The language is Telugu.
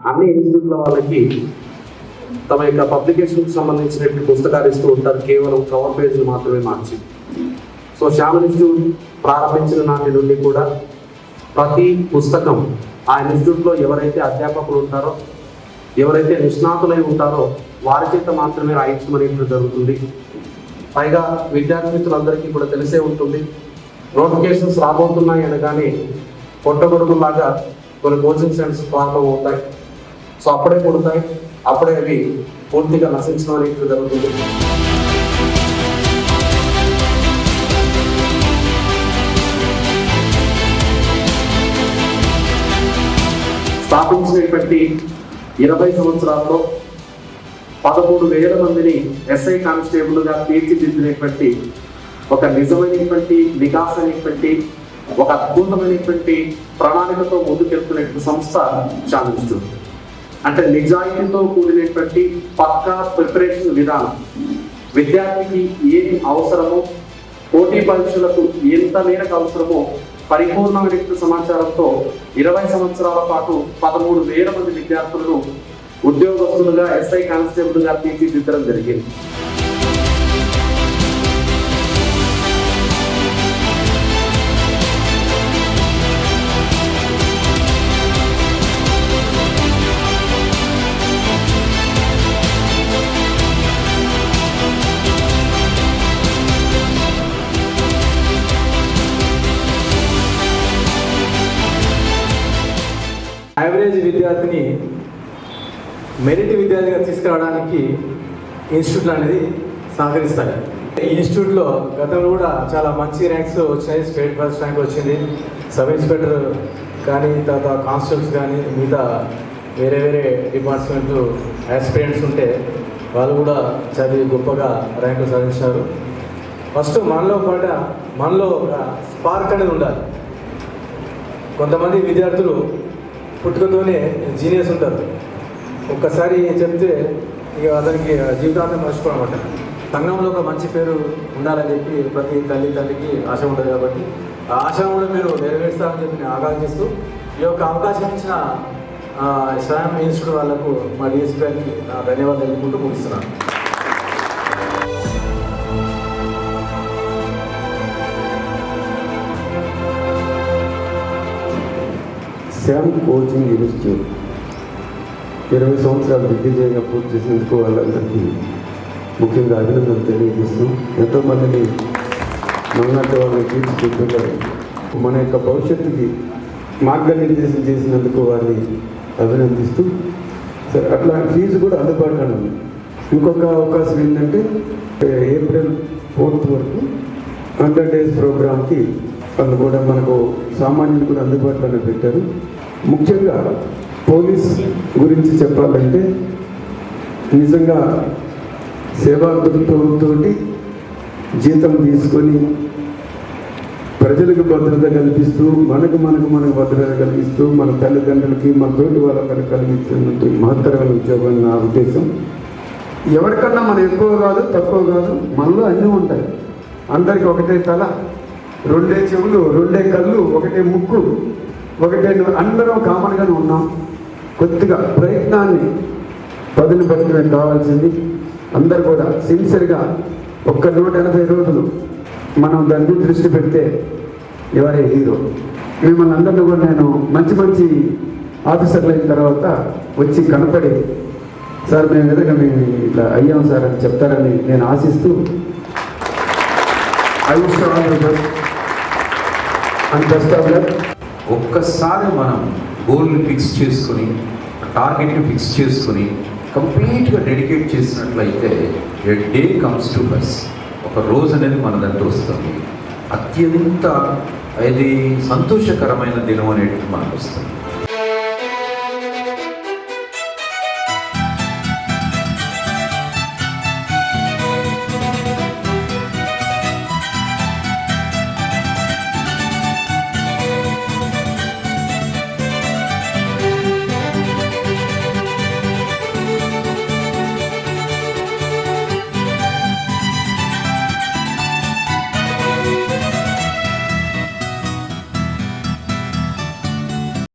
అన్ని ఇన్స్టిట్యూట్ల వాళ్ళకి తమ యొక్క పబ్లికేషన్కి సంబంధించినటువంటి పుస్తకాలు ఇస్తూ ఉంటారు, కేవలం కవర్ పేజీలు మాత్రమే మార్చి. సో శ్యామల్ ఇన్స్టిట్యూట్ ప్రారంభించిన నాటి నుండి కూడా ప్రతి పుస్తకం ఆ ఇన్స్టిట్యూట్లో ఎవరైతే అధ్యాపకులు ఉంటారో, ఎవరైతే నిష్ణాతులై ఉంటారో వారి చేత మాత్రమే రాయించమనేది జరుగుతుంది. పైగా విద్యార్థులందరికీ కూడా తెలిసే ఉంటుంది, నోటిఫికేషన్స్ రాబోతున్నాయి అనగానే పొట్టగొడుగులాగా కొన్ని కోచింగ్ సెంటర్స్ ప్రారంభం అవుతాయి. సో అప్పుడే పుడతాయి, అప్పుడే అవి పూర్తిగా నశించడం అనేది జరుగుతుంది. స్థాపించినటువంటి 20 సంవత్సరాల్లో 13,000 మందిని ఎస్ఐ కానిస్టేబుల్గా తీర్చిదిద్దినటువంటి ఒక నిజమైనటువంటి నికాసైనటువంటి ఒక అద్భుతమైనటువంటి ప్రణాళికతో ముందుకెళ్తున్నటువంటి సంస్థ శ్యామల్ ఇన్స్టిట్యూట్. అంటే నిజాయితీతో కూడినటువంటి పక్కా ప్రిపరేషన్ విధానం, విద్యార్థికి ఏం అవసరమో, పోటీ పరీక్షలకు ఎంత మేరకు అవసరమో పరిపూర్ణమైనటువంటి సమాచారంతో 20 సంవత్సరాల పాటు 13,000 మంది విద్యార్థులను ఉద్యోగస్తులుగా ఎస్ఐ కానిస్టేబుల్గా తీర్చిదిద్దడం జరిగింది. యావరేజ్ విద్యార్థిని మెరిట్ విద్యార్థిగా తీసుకురావడానికి ఇన్స్టిట్యూట్లు అనేది సహకరిస్తాయి. ఈ ఇన్స్టిట్యూట్లో గతంలో కూడా చాలా మంచి ర్యాంక్స్ వచ్చినాయి. స్టేట్ ఫస్ట్ ర్యాంక్ వచ్చింది. సబ్ ఇన్స్పెక్టర్ కానీ, తర్వాత కానిస్టేబుల్స్ కానీ, మిగతా వేరే వేరే డిపార్ట్మెంట్ యాస్పిరెంట్స్ ఉంటే వాళ్ళు కూడా చదివి గొప్పగా ర్యాంకులు సాధించారు. ఫస్ట్ మనలో ఒక స్పార్క్ అనేది ఉండాలి. కొంతమంది విద్యార్థులు పుట్టుకతోనే జీనియస్ ఉంటారు. ఒక్కసారి చెప్తే ఇక అతనికి జీవితాంతం మర్చిపోవన్నమాట. సంఘంలో ఒక మంచి పేరు ఉండాలని చెప్పి ప్రతి తండ్రికి ఆశ ఉంటుంది. కాబట్టి ఆ ఆశ కూడా మీరు నెరవేరుస్తారని చెప్పి నేను ఆకాంక్షిస్తూ ఈ యొక్క అవకాశం ఇచ్చిన శ్యామల్ ఇన్స్టిట్యూట్ వాళ్లకు మా డిఎస్పీ గారికి ధన్యవాదాలు తెలుపుకుంటూ ముగిస్తున్నాను. శ్యామ్ కోచింగ్ ఇన్స్టిట్యూట్ 20 సంవత్సరాలు దిగ్విజయంగా పూర్తి చేసినందుకు వాళ్ళందరికీ ముఖ్యంగా అభినందనలు తెలియజేస్తున్నాం. ఎంతోమందిని మనలాంటి వాళ్ళని తీర్చిదిద్దుతారు. మన యొక్క భవిష్యత్తుకి మార్గనిర్దేశం చేసినందుకు వారిని అభినందిస్తూ సరే అట్లా ఫీజు కూడా అందుబాటులో ఉంది. ఇంకొక అవకాశం ఏంటంటే ఏప్రిల్ 4th వరకు 100 days ప్రోగ్రామ్కి వాళ్ళు కూడా మనకు సామాన్యులు కూడా అందుబాటులోనే పెట్టారు. ముఖ్యంగా పోలీస్ గురించి చెప్పాలంటే నిజంగా సేవా దృక్పథంతో జీతం తీసుకొని ప్రజలకు భద్రత కల్పిస్తూ మనకు భద్రత కల్పిస్తూ మన తల్లిదండ్రులకి మన తోటి వాళ్ళకి కలిగిస్తున్నట్టు మహత్తరమైన ఉద్యోగం నా ఉద్దేశం. ఎవరికన్నా మనం ఎక్కువ కాదు తక్కువ కాదు, మనలో అన్నీ ఉంటాయి. అందరికీ ఒకటే తల, 2 చెవులు, 2 కళ్ళు, 1 ముక్కు, 1 అందరం కామన్గానే ఉన్నాం. కొద్దిగా ప్రయత్నాన్ని పదులు పెట్టడమే కావాల్సింది. అందరు కూడా సిన్సియర్గా 180 రోజులు మనం దాని మీద దృష్టి పెడితే ఎవరే హీరో. మిమ్మల్ని అందరినీ కూడా నేను మంచి ఆఫీసర్లు అయిన తర్వాత వచ్చి కనపడి సార్ మేము ఎదురుగా మేము ఇట్లా అయ్యాం సార్ అని చెప్తారని నేను ఆశిస్తూ ఒక్కసారి మనం గోల్ని ఫిక్స్ చేసుకొని టార్గెట్ని ఫిక్స్ చేసుకొని కంప్లీట్గా డెడికేట్ చేసినట్లయితే ఏ డే కమ్స్ టు బస్, ఒక రోజు అనేది మన దగ్గర వస్తుంది. అత్యంత అది సంతోషకరమైన దినం అనేది మనకు వస్తుంది.